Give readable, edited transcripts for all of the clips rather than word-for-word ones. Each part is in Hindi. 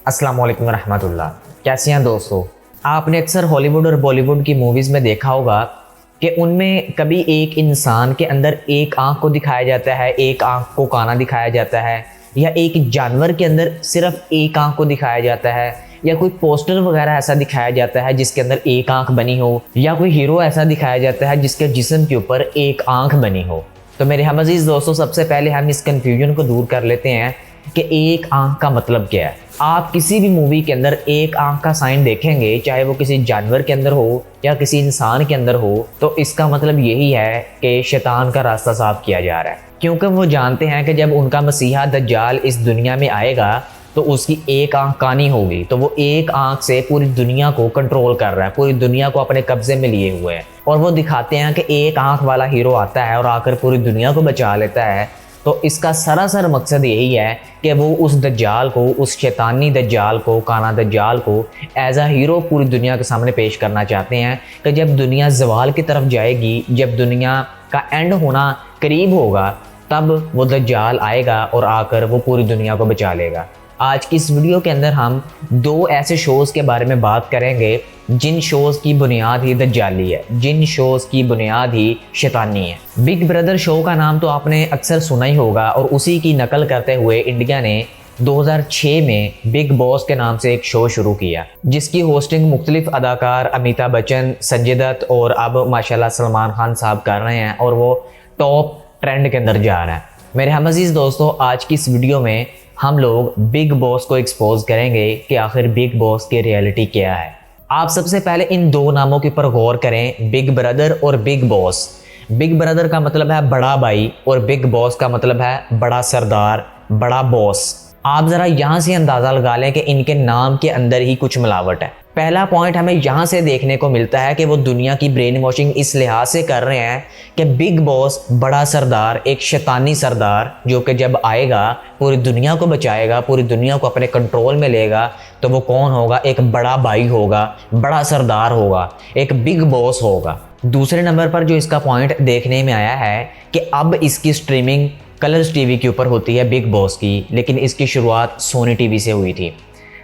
अस्सलाम वालेकुम रहमतुल्लाह। कैसे हैं दोस्तों? आपने अक्सर हॉलीवुड और बॉलीवुड की मूवीज़ में देखा होगा कि उनमें कभी एक इंसान के अंदर एक आँख को दिखाया जाता है, एक आँख को काना दिखाया जाता है, या एक जानवर के अंदर सिर्फ एक आँख को दिखाया जाता है, या कोई पोस्टर वगैरह ऐसा दिखाया जाता है जिसके अंदर एक आँख बनी हो, या कोई हीरो ऐसा दिखाया जाता है जिसके जिस्म के ऊपर एक आँख बनी हो। तो मेरे हम अजीज़ दोस्तों, सबसे पहले हम इस कन्फ्यूजन को दूर कर लेते हैं कि एक आँख का मतलब क्या है। आप किसी भी मूवी के अंदर एक आँख का साइन देखेंगे, चाहे वो किसी जानवर के अंदर हो या किसी इंसान के अंदर हो, तो इसका मतलब यही है कि शैतान का रास्ता साफ किया जा रहा है। क्योंकि वो जानते हैं कि जब उनका मसीहा दज्जाल इस दुनिया में आएगा तो उसकी एक आँख कानी होगी, तो वो एक आँख से पूरी दुनिया को कंट्रोल कर रहा है, पूरी दुनिया को अपने कब्जे में लिए हुए है। और वो दिखाते हैं कि एक आँख वाला हीरो आता है और आकर पूरी दुनिया को बचा लेता है। तो इसका सरासर मकसद यही है कि वो उस दज्जाल को, उस शैतानी दज्जाल को, काना दज्जाल को एज अ हीरो पूरी दुनिया के सामने पेश करना चाहते हैं कि जब दुनिया ज़वाल की तरफ जाएगी, जब दुनिया का एंड होना करीब होगा, तब वो दज्जाल आएगा और आकर वो पूरी दुनिया को बचा लेगा। आज की इस वीडियो के अंदर हम दो ऐसे शोज़ के बारे में बात करेंगे जिन शोज़ की बुनियाद ही दज्जाली है, जिन शोज़ की बुनियाद ही शैतानी है। बिग ब्रदर शो का नाम तो आपने अक्सर सुना ही होगा, और उसी की नकल करते हुए इंडिया ने 2006 में बिग बॉस के नाम से एक शो शुरू किया, जिसकी होस्टिंग मुख्तलिफ अदाकार अमिताभ बच्चन, संजय दत्त और अब माशाल्लाह सलमान खान साहब कर रहे हैं, और वो टॉप ट्रेंड के अंदर जा रहा है। मेरे हम अजीज़ दोस्तों, आज की इस वीडियो में हम लोग बिग बॉस को एक्सपोज करेंगे कि आखिर बिग बॉस की रियलिटी क्या है। आप सबसे पहले इन दो नामों के ऊपर गौर करें, बिग ब्रदर और बिग बॉस। बिग ब्रदर का मतलब है बड़ा भाई और बिग बॉस का मतलब है बड़ा सरदार, बड़ा बॉस। आप ज़रा यहाँ से अंदाज़ा लगा लें कि इनके नाम के अंदर ही कुछ मिलावट है। पहला पॉइंट हमें यहाँ से देखने को मिलता है कि वो दुनिया की ब्रेन वॉशिंग इस लिहाज से कर रहे हैं कि बिग बॉस, बड़ा सरदार, एक शैतानी सरदार जो कि जब आएगा पूरी दुनिया को बचाएगा, पूरी दुनिया को अपने कंट्रोल में लेगा, तो वो कौन होगा? एक बड़ा भाई होगा, बड़ा सरदार होगा, एक बिग बॉस होगा। दूसरे नंबर पर जो इसका पॉइंट देखने में आया है कि अब इसकी स्ट्रीमिंग कलर्स टीवी के ऊपर होती है बिग बॉस की, लेकिन इसकी शुरुआत सोनी टीवी से हुई थी।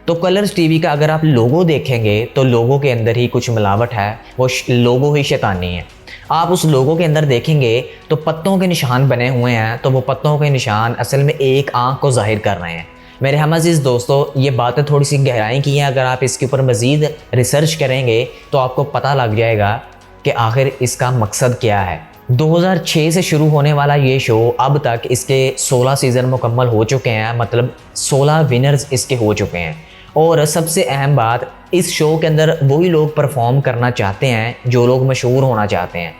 तो कलर्स टीवी का अगर आप लोगो देखेंगे तो लोगो के अंदर ही कुछ मिलावट है, वो लोगो ही शैतानी है। आप उस लोगो के अंदर देखेंगे तो पत्तों के निशान बने हुए हैं, तो वो पत्तों के निशान असल में एक आँख को जाहिर कर रहे हैं। मेरे हम अज़ीज़ दोस्तों, ये बातें थोड़ी सी गहराई की हैं, अगर आप इसके ऊपर मज़ीद रिसर्च करेंगे तो आपको पता लग जाएगा कि आखिर इसका मकसद क्या है। 2006 से शुरू होने वाला ये शो अब तक इसके 16 सीज़न मुकम्मल हो चुके हैं, मतलब 16 विनर्स इसके हो चुके हैं। और सबसे अहम बात, इस शो के अंदर वही लोग परफॉर्म करना चाहते हैं जो लोग मशहूर होना चाहते हैं।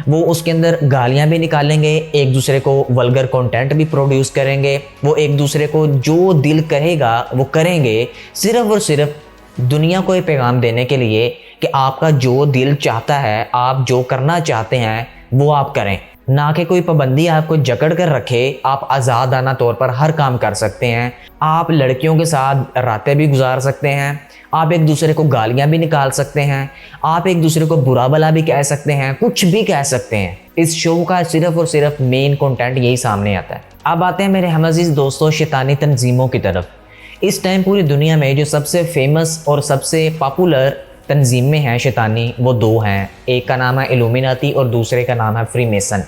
वो उसके अंदर गालियाँ भी निकालेंगे, एक दूसरे को वल्गर कंटेंट भी प्रोड्यूस करेंगे, वो एक दूसरे को जो दिल करेगा वो करेंगे, सिर्फ़ और सिर्फ दुनिया को ये पैगाम देने के लिए कि आपका जो दिल चाहता है, आप जो करना चाहते हैं वो आप करें, ना कि कोई पाबंदी आपको जकड़ कर रखे। आप आज़ादाना तौर पर हर काम कर सकते हैं, आप लड़कियों के साथ रातें भी गुजार सकते हैं, आप एक दूसरे को गालियां भी निकाल सकते हैं, आप एक दूसरे को बुरा भला भी कह सकते हैं, कुछ भी कह सकते हैं। इस शो का सिर्फ और सिर्फ मेन कंटेंट यही सामने आता है। अब आते हैं मेरे हम अज़ीज़ दोस्तों शैतानी तंजीमों की तरफ। इस टाइम पूरी दुनिया में जो सबसे फेमस और सबसे पॉपुलर तंजीमें हैं शैतानी, वो दो हैं। एक का नाम है इल्यूमिनाती और दूसरे का नाम है फ्रीमेसन।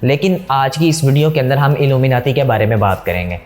लेकिन आज की इस वीडियो के अंदर हम इल्यूमिनाती के बारे में बात करेंगे।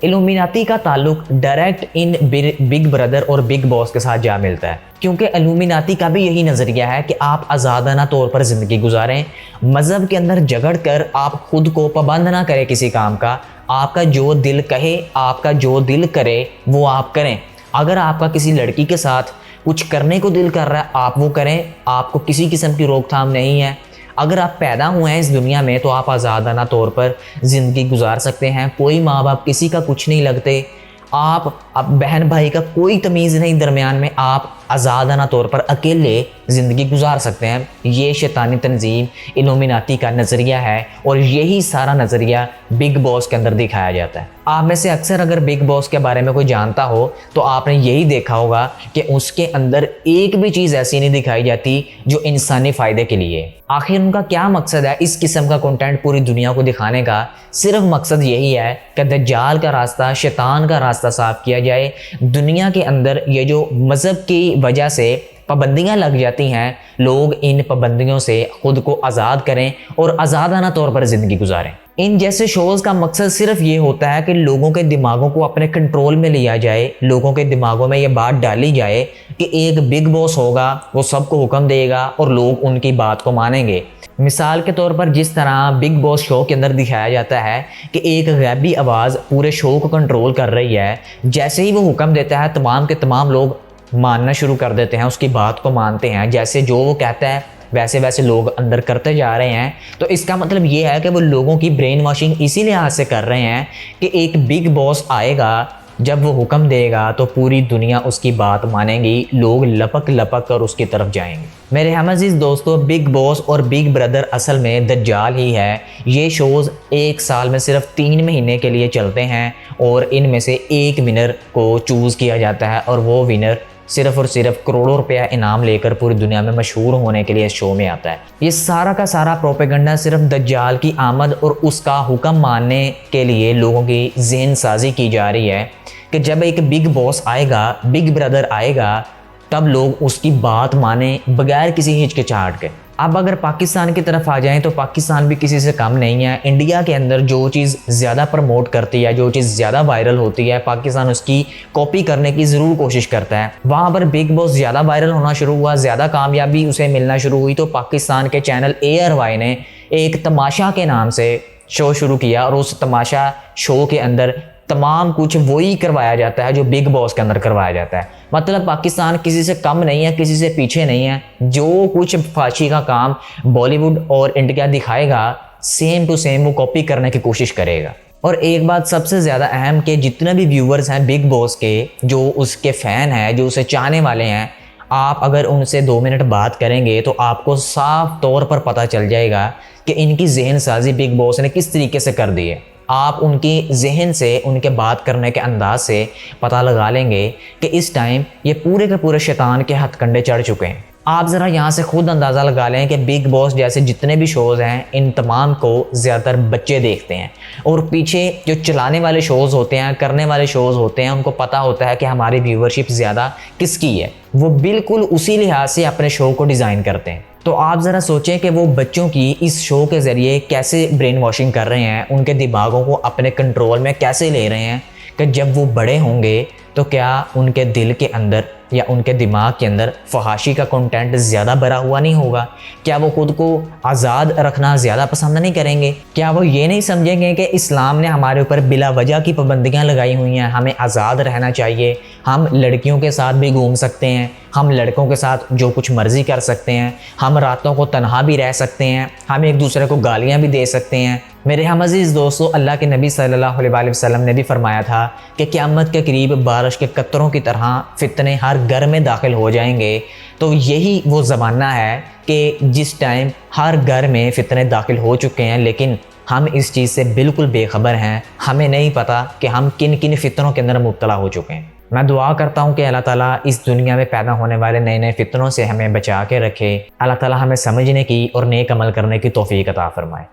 इल्यूमिनाती का ताल्लुक डायरेक्ट इन बिग ब्रदर और बिग बॉस के साथ जा मिलता है, क्योंकि इल्यूमिनाती का भी यही नज़रिया है कि आप आज़ादाना तौर पर ज़िंदगी गुजारें, मज़हब के अंदर जगड़ कर आप खुद को पाबंद ना करें किसी काम का। आपका जो दिल कहे, आपका जो दिल करे वो आप करें। अगर आपका किसी लड़की के साथ कुछ करने को दिल कर रहा है, आप वो करें, आपको किसी किस्म की रोकथाम नहीं है। अगर आप पैदा हुए हैं इस दुनिया में तो आप आज़ादाना तौर पर ज़िंदगी गुजार सकते हैं, कोई माँ बाप किसी का कुछ नहीं लगते, आप अब बहन भाई का कोई तमीज़ नहीं दरमियान में, आप आज़ादाना तौर पर अकेले ज़िंदगी गुजार सकते हैं। ये शैतानी तंजीम इल्यूमिनाती का नज़रिया है और यही सारा नज़रिया बिग बॉस के अंदर दिखाया जाता है। आप में से अक्सर अगर बिग बॉस के बारे में कोई जानता हो तो आपने यही देखा होगा कि उसके अंदर एक भी चीज़ ऐसी नहीं दिखाई जाती जो इंसानी फ़ायदे के लिए। आखिर उनका क्या मकसद है इस किस्म का कंटेंट पूरी दुनिया को दिखाने का? सिर्फ मकसद यही है कि दज्जाल का रास्ता, शैतान का रास्ता साफ किया जाए। दुनिया के अंदर ये जो मज़हब की वजह से पाबंदियां लग जाती हैं, लोग इन पाबंदियों से खुद को आज़ाद करें और आज़ादाना तौर पर ज़िंदगी गुजारें। इन जैसे शोज़ का मकसद सिर्फ ये होता है कि लोगों के दिमागों को अपने कंट्रोल में लिया जाए, लोगों के दिमागों में ये बात डाली जाए कि एक बिग बॉस होगा, वो सबको हुक्म देगा और लोग उनकी बात को मानेंगे। मिसाल के तौर पर जिस तरह बिग बॉस शो के अंदर दिखाया जाता है कि एक गैबी आवाज़ पूरे शो को कंट्रोल कर रही है, जैसे ही वो हुक्म देता है तमाम के तमाम लोग मानना शुरू कर देते हैं, उसकी बात को मानते हैं। जैसे जो वो कहता है वैसे वैसे लोग अंदर करते जा रहे हैं। तो इसका मतलब ये है कि वो लोगों की ब्रेन वॉशिंग इसी लिहाज से कर रहे हैं कि एक बिग बॉस आएगा, जब वो हुक्म देगा तो पूरी दुनिया उसकी बात मानेगी, लोग लपक लपक कर उसकी तरफ जाएंगे। मेरे हम अज़ीज़ दोस्तों, बिग बॉस और बिग ब्रदर असल में दज्जाल ही है। ये शोज़ एक साल में सिर्फ 3 महीने के लिए चलते हैं और इनमें से एक विनर को चूज़ किया जाता है और वो विनर सिर्फ और सिर्फ करोड़ों रुपया इनाम लेकर पूरी दुनिया में मशहूर होने के लिए इस शो में आता है। ये सारा का सारा प्रोपेगेंडा सिर्फ दज्जाल की आमद और उसका हुक्म मानने के लिए लोगों की जहन साजी की जा रही है कि जब एक बिग बॉस आएगा, बिग ब्रदर आएगा, तब लोग उसकी बात माने बगैर किसी हिचकिचाहट के। अब अगर पाकिस्तान की तरफ आ जाएं तो पाकिस्तान भी किसी से कम नहीं है। इंडिया के अंदर जो चीज़ ज़्यादा प्रमोट करती है, जो चीज़ ज़्यादा वायरल होती है, पाकिस्तान उसकी कॉपी करने की ज़रूर कोशिश करता है। वहाँ पर बिग बॉस ज़्यादा वायरल होना शुरू हुआ, ज़्यादा कामयाबी उसे मिलना शुरू हुई तो पाकिस्तान के चैनल ARY ने एक तमाशा के नाम से शो शुरू किया और उस तमाशा शो के अंदर तमाम कुछ वही करवाया जाता है जो बिग बॉस के अंदर करवाया जाता है। मतलब पाकिस्तान किसी से कम नहीं है, किसी से पीछे नहीं है। जो कुछ फाशी का काम बॉलीवुड और इंडिया दिखाएगा, सेम टू सेम वो कॉपी करने की कोशिश करेगा। और एक बात सबसे ज़्यादा अहम कि जितने भी व्यूवर्स हैं बिग बॉस के, जो उसके फ़ैन हैं, जो उसे चाहने वाले हैं, आप अगर उनसे 2 मिनट बात करेंगे तो आपको साफ तौर पर पता चल जाएगा कि इनकी जहन साजी बिग बॉस ने किस तरीके से कर दी है। आप उनकी जहन से, उनके बात करने के अंदाज से पता लगा लेंगे कि इस टाइम ये पूरे के पूरे शैतान के हथकंडे चढ़ चुके हैं। आप ज़रा यहाँ से खुद अंदाज़ा लगा लें कि बिग बॉस जैसे जितने भी शोज़ हैं, इन तमाम को ज़्यादातर बच्चे देखते हैं और पीछे जो चलाने वाले शोज़ होते हैं, करने वाले शोज़ होते हैं, उनको पता होता है कि हमारी व्यूवरशिप ज़्यादा किसकी है। वो बिल्कुल उसी लिहाज से अपने शो को डिज़ाइन करते हैं। तो आप ज़रा सोचें कि वो बच्चों की इस शो के ज़रिए कैसे ब्रेन वॉशिंग कर रहे हैं, उनके दिमागों को अपने कंट्रोल में कैसे ले रहे हैं कि जब वो बड़े होंगे तो क्या उनके दिल के अंदर या उनके दिमाग के अंदर फहाशी का कंटेंट ज़्यादा भरा हुआ नहीं होगा? क्या वो खुद को आज़ाद रखना ज़्यादा पसंद नहीं करेंगे? क्या वो ये नहीं समझेंगे कि इस्लाम ने हमारे ऊपर बिला वजह की पाबंदियाँ लगाई हुई हैं, हमें आज़ाद रहना चाहिए, हम लड़कियों के साथ भी घूम सकते हैं, हम लड़कों के साथ जो कुछ मर्ज़ी कर सकते हैं, हम रातों को तन्हा भी रह सकते हैं, हम एक दूसरे को गालियाँ भी दे सकते हैं। मेरे हम अज़ीज़ दोस्तों, अल्लाह के नबी सल्लल्लाहु अलैहि वसल्लम ने भी फरमाया था कि क़यामत के करीब बारिश के कतरों की तरह फितने हर घर में दाखिल हो जाएंगे। तो यही वो ज़माना है कि जिस टाइम हर घर में फितने दाखिल हो चुके हैं, लेकिन हम इस चीज़ से बिल्कुल बेखबर हैं। हमें नहीं पता कि हम किन किन फितनों के अंदर मुब्तला हो चुके हैं। मैं दुआ करता हूँ कि अल्लाह ताला इस दुनिया में पैदा होने वाले नए नए फितनों से हमें बचा के रखे। अल्लाह ताला हमें समझने की और नेक अमल करने की तौफीक अता फरमाए।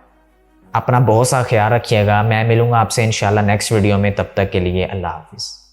अपना बहुत सा ख्याल रखिएगा। मैं मिलूँगा आपसे इंशाल्लाह नेक्स्ट वीडियो में। तब तक के लिए अल्लाह हाफ़िज़।